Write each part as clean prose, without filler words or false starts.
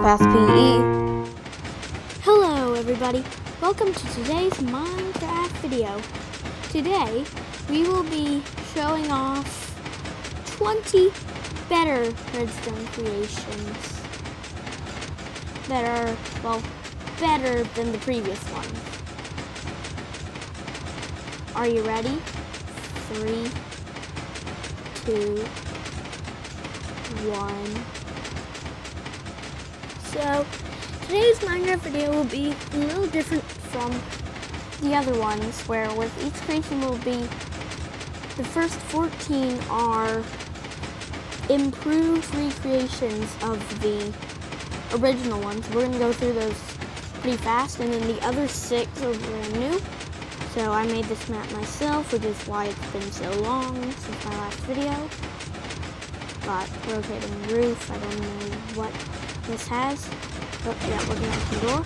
Pass PE. Hello everybody, welcome to today's Minecraft video. Today we will be showing off 20 better redstone creations that are, well, better than the previous ones. Are you ready? 3, 2, 1. So, today's Minecraft video will be a little different from the other ones, where with each creation will be, the first 14 are improved recreations of the original ones. We're going to go through those pretty fast, and then the other 6 are brand new. So I made this map myself, which is why it's been so long since my last video. Got rotating roof, I don't know what this has. Oh yeah, we're going to open the door.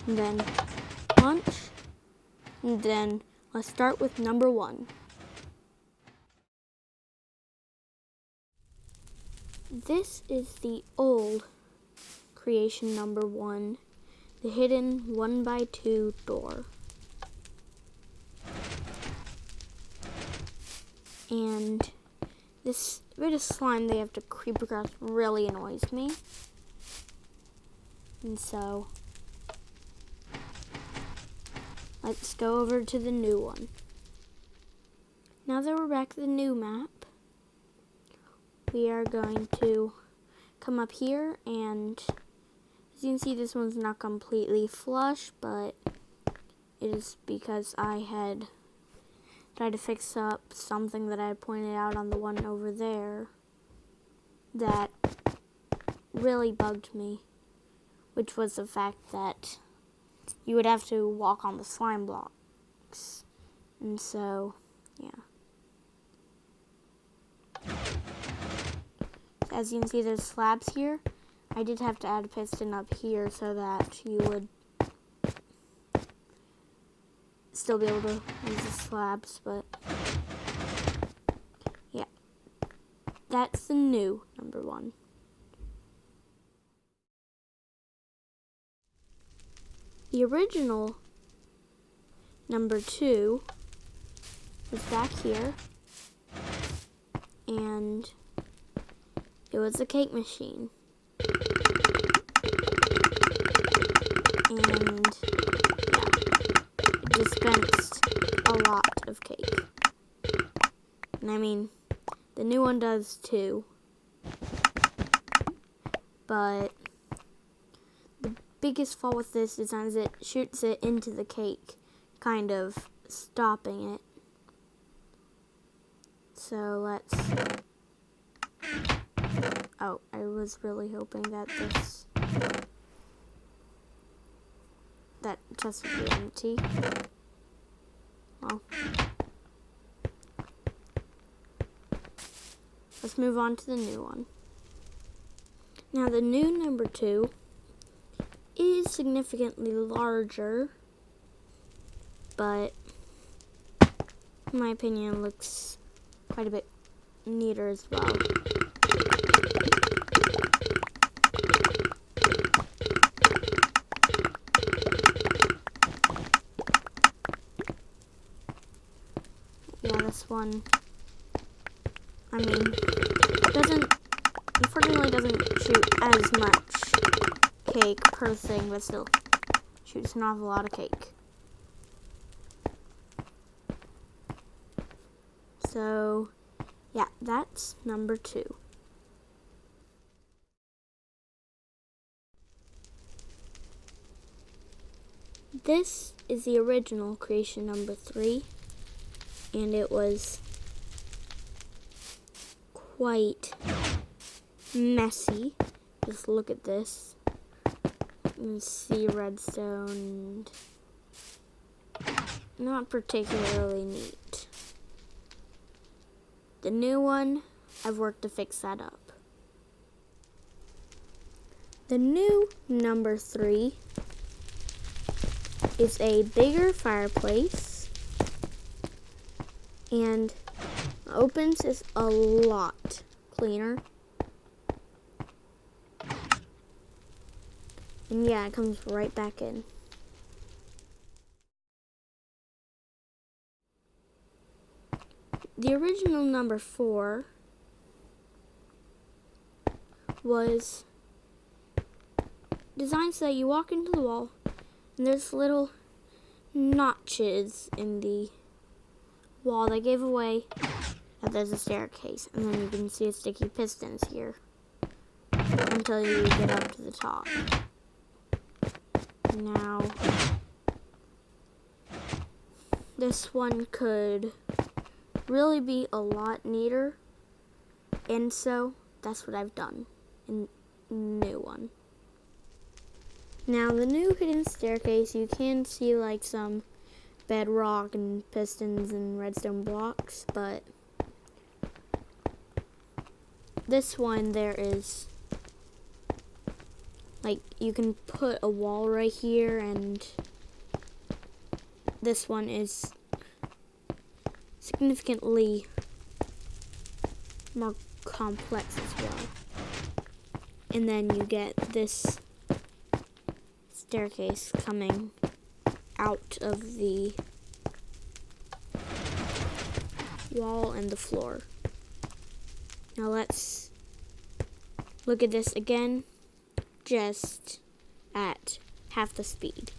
And then punch. And then let's start with number 1. This is the old creation number 1, the hidden 1x2 door. And this bit of slime they have to creep across really annoys me. And so, let's go over to the new one. Now that we're back to the new map, we are going to come up here, and as you can see, this one's not completely flush, but it is because I had tried to fix up something that I had pointed out on the one over there that really bugged me, which was the fact that you would have to walk on the slime blocks. And so, yeah. As you can see, there's slabs here. I did have to add a piston up here so that you would still be able to use the slabs, but yeah, that's the new number 1. The original number 2 was back here, and it was a cake machine. And dispensed a lot of cake. And I mean, the new one does too. But the biggest fault with this is as it shoots it into the cake, kind of stopping it. So let's... Oh, I was really hoping that that chest would be empty. Well, let's move on to the new one. Now, the new number 2 is significantly larger, but in my opinion, it looks quite a bit neater as well. Yeah, this one, I mean, unfortunately doesn't shoot as much cake per thing, but still shoots an awful lot of cake. So, yeah, that's number 2. This is the original creation number 3. And it was quite messy. Just look at this. You can see redstone. Not particularly neat. The new one, I've worked to fix that up. The new number 3 is a bigger fireplace. And opens is a lot cleaner. And yeah, it comes right back in. The original number 4 was designed so that you walk into the wall and there's little notches in the wall that gave away that there's a staircase, and then you can see sticky pistons here until you get up to the top. Now, this one could really be a lot neater, and so that's what I've done in the new one. Now, the new hidden staircase, you can see like some bedrock and pistons and redstone blocks, but this one there is like you can put a wall right here, and this one is significantly more complex as well. And then you get this staircase coming out of the wall and the floor. Now let's look at this again, just at half the speed.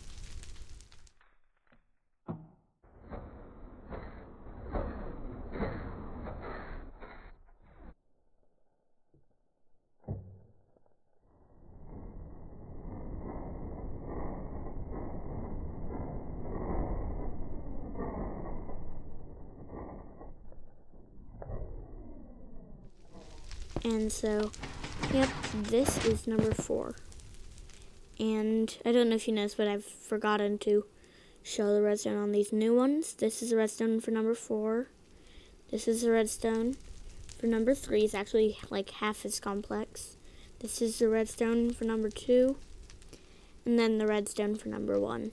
And so, yep, this is number 4. And I don't know if you noticed, but I've forgotten to show the redstone on these new ones. This is the redstone for number 4. This is the redstone for number 3. It's actually like half as complex. This is the redstone for number 2. And then the redstone for number 1.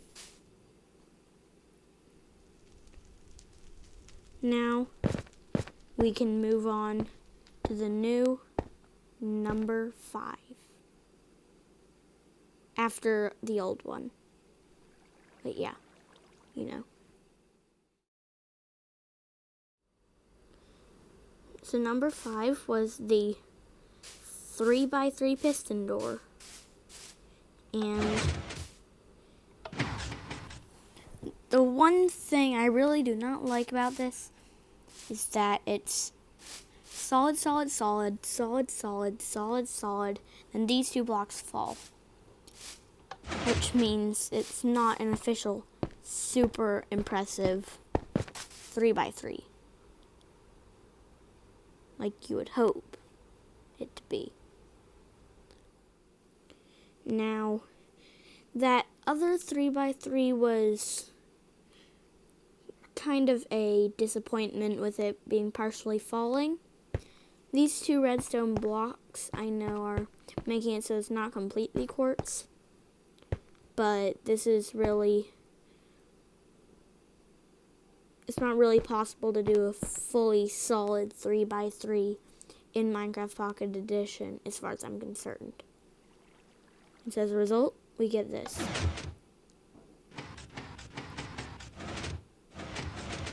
Now, we can move on to the new number 5 after the old one. But yeah, you know. So number 5 was the 3x3 piston door. And the one thing I really do not like about this is that it's solid, solid, solid, solid, solid, solid, solid, and these 2 blocks fall. Which means it's not an official, super impressive 3x3. Like you would hope it to be. Now, that other 3x3 was kind of a disappointment with it being partially falling. These 2 redstone blocks, I know, are making it so it's not completely quartz. But this is really, it's not really possible to do a fully solid 3x3 in Minecraft Pocket Edition, as far as I'm concerned. And so as a result, we get this.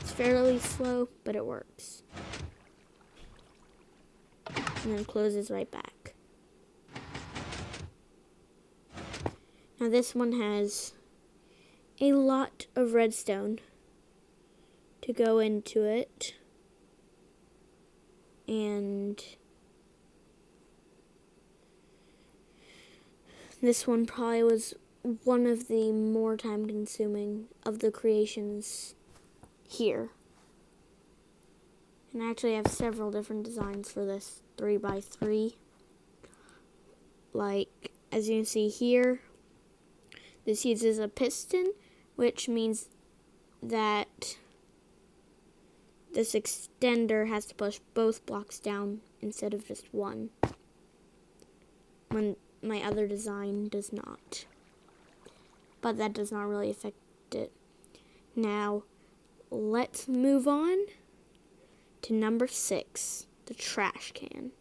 It's fairly slow, but it works. And then closes right back. Now this one has a lot of redstone to go into it. And this one probably was one of the more time consuming of the creations here. And I actually have several different designs for this 3x3. Like, as you can see here, this uses a piston, which means that this extender has to push both blocks down instead of just one, when my other design does not. But that does not really affect it. Now, let's move on to number 6, the trash can.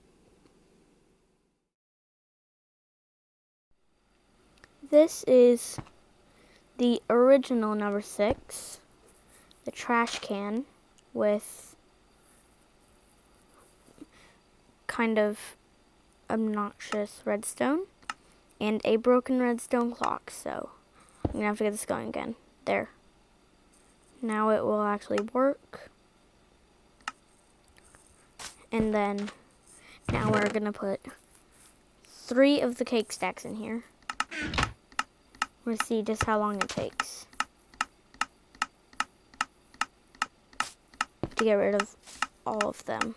This is the original number 6, the trash can with kind of obnoxious redstone and a broken redstone clock. So I'm gonna have to get this going again. There. Now it will actually work. And then now we're gonna put 3 of the cake stacks in here. We're gonna see just how long it takes to get rid of all of them.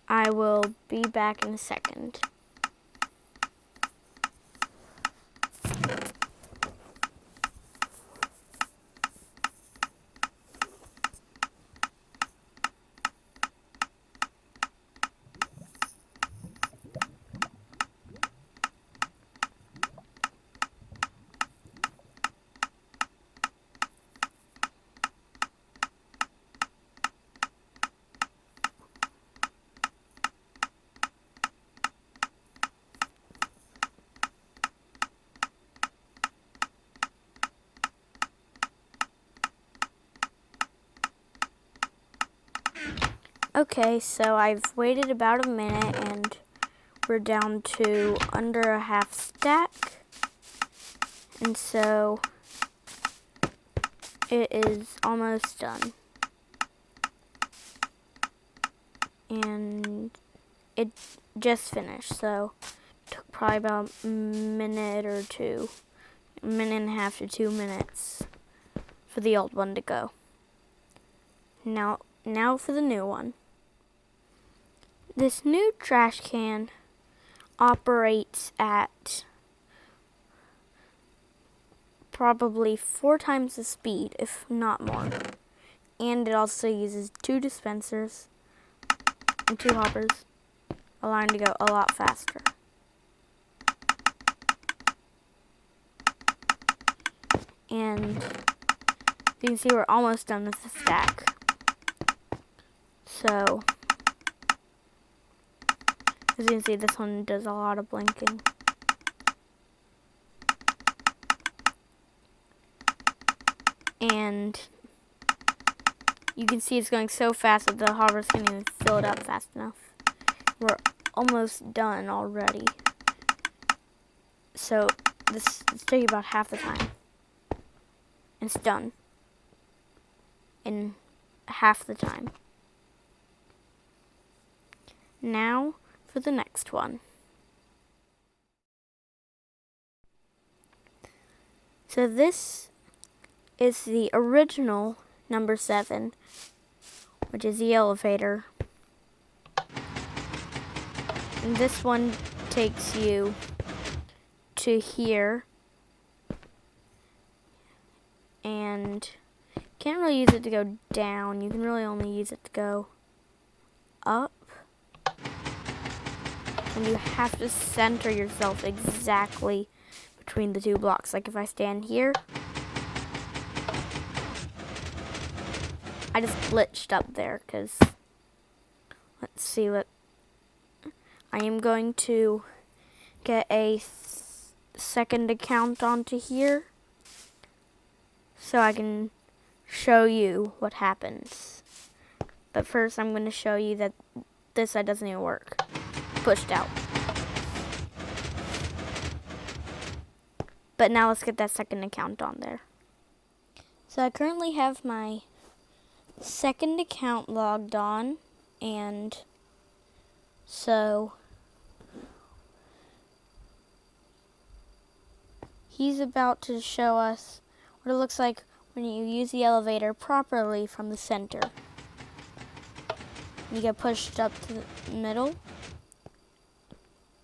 I will be back in a second. Okay, so I've waited about a minute and we're down to under a half stack. And so it is almost done. And it just finished, so it took probably about a minute or two, a minute and a half to 2 minutes for the old one to go. Now for the new one. This new trash can operates at probably 4 times the speed, if not more. And it also uses 2 dispensers and 2 hoppers, allowing it to go a lot faster. And you can see we're almost done with the stack. So as you can see, this one does a lot of blinking. And you can see it's going so fast that the hoppers can't even fill it up fast enough. We're almost done already. So this is taking about half the time. And it's done in half the time. Now for the next one. So this is the original number 7, which is the elevator. And this one takes you to here. And you can't really use it to go down. You can really only use it to go up. And you have to center yourself exactly between the 2 blocks. Like if I stand here, I just glitched up there because, let's see what, I am going to get a second account onto here so I can show you what happens. But first I'm going to show you that this side doesn't even work. Pushed out. But now let's get that second account on there. So I currently have my second account logged on, and so he's about to show us what it looks like when you use the elevator properly from the center. You get pushed up to the middle,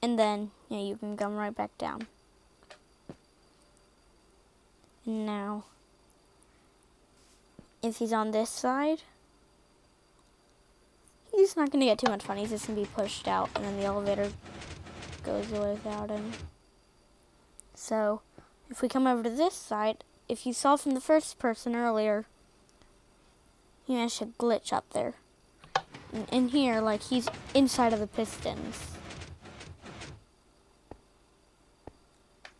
and then you can come right back down. And now, if he's on this side, he's not going to get too much fun. He's just going to be pushed out, and then the elevator goes away without him. So, if we come over to this side, if you saw from the first person earlier, he managed to glitch up there. in here, like he's inside of the pistons.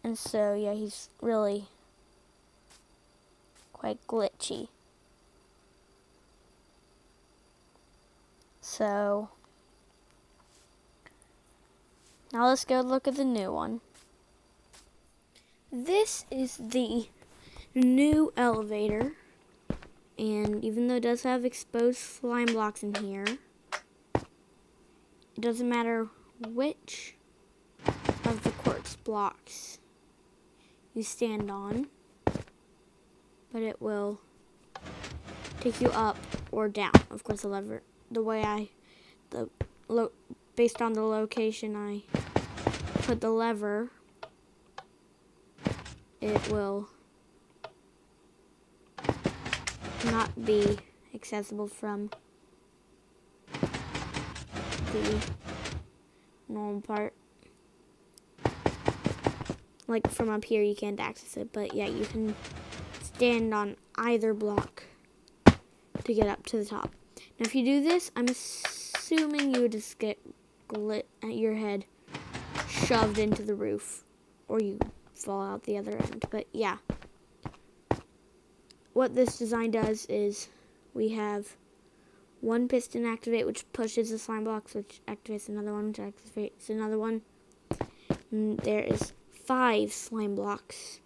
And so, yeah, he's really quite glitchy. So, now let's go look at the new one. This is the new elevator. And even though it does have exposed slime blocks in here, it doesn't matter which of the quartz blocks you stand on, but it will take you up or down. Of course, the lever, based on the location I put the lever, it will not be accessible from the normal part. Like from up here you can't access it, but yeah, you can stand on either block to get up to the top. Now if you do this, I'm assuming you would just get your head shoved into the roof, or you fall out the other end. But yeah, what this design does is we have one piston activate, which pushes the slime blocks, which activates another one, which activates another one. And there is 5 slime blocks,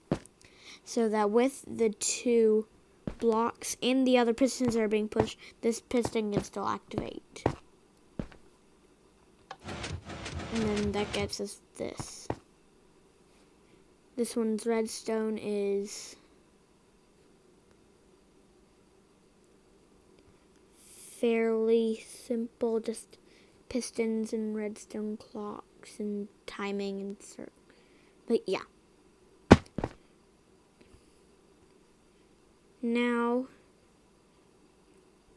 so that with the 2 blocks and the other pistons that are being pushed, this piston can still activate. And then that gets us this. This one's redstone is fairly simple, just pistons and redstone clocks and timing and but yeah. Now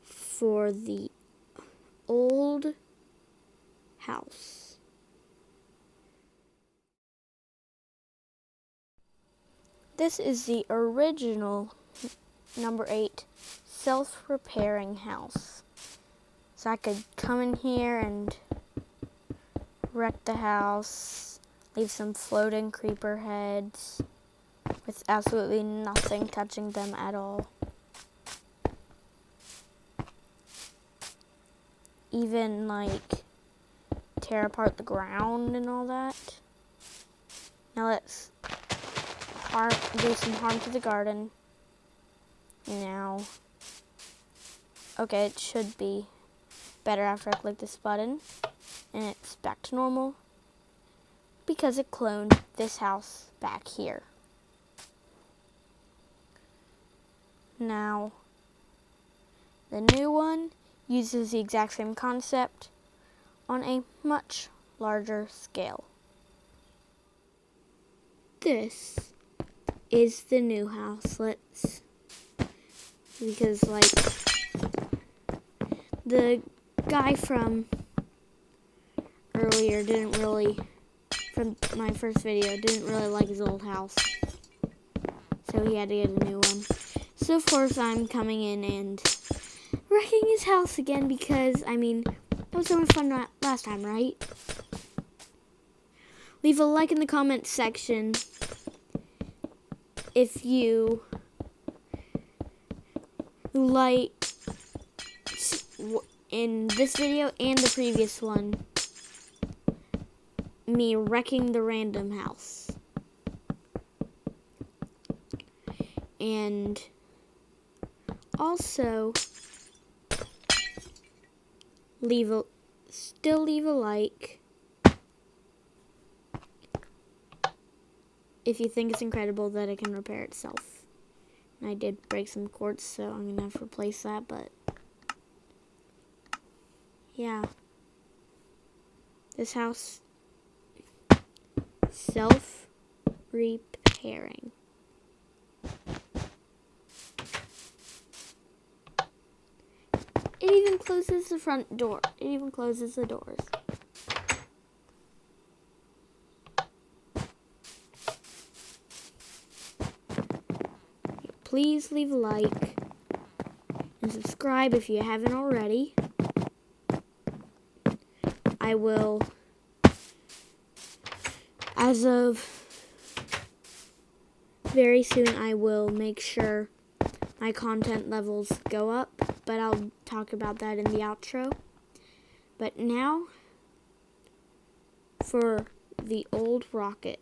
for the old house. This is the original number 8 self-repairing house. So I could come in here and wreck the house, leave some floating creeper heads with absolutely nothing touching them at all. Even like tear apart the ground and all that. Now let's do some harm to the garden. Now, okay, it should be better after I click this button, and it's back to normal because it cloned this house back here. Now, the new one uses the exact same concept on a much larger scale. This is the new house. Because like the guy from earlier from my first video, didn't really like his old house. So he had to get a new one. So of course I'm coming in and wrecking his house again because, I mean, that was so much fun last time, right? Leave a like in the comments section if you like in this video and the previous one, me wrecking the random house. And also leave a like if you think it's incredible that it can repair itself. And I did break some quartz, so I'm gonna have to replace that, but yeah. This house, self-repairing. It even closes the front door. It even closes the doors. Please leave a like and subscribe if you haven't already. I will, as of very soon, I will make sure my content levels go up, but I'll talk about that in the outro. But now, for the old rocket.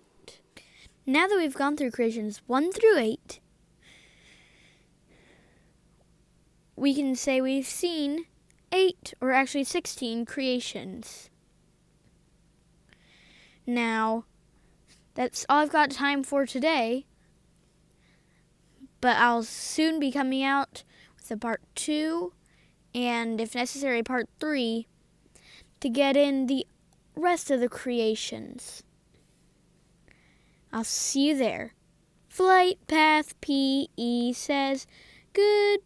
Now that we've gone through creations 1 through 8, we can say we've seen 8, or actually 16 creations. Now, that's all I've got time for today, but I'll soon be coming out with a part 2, and if necessary, part 3, to get in the rest of the creations. I'll see you there. Flight Path PE says goodbye.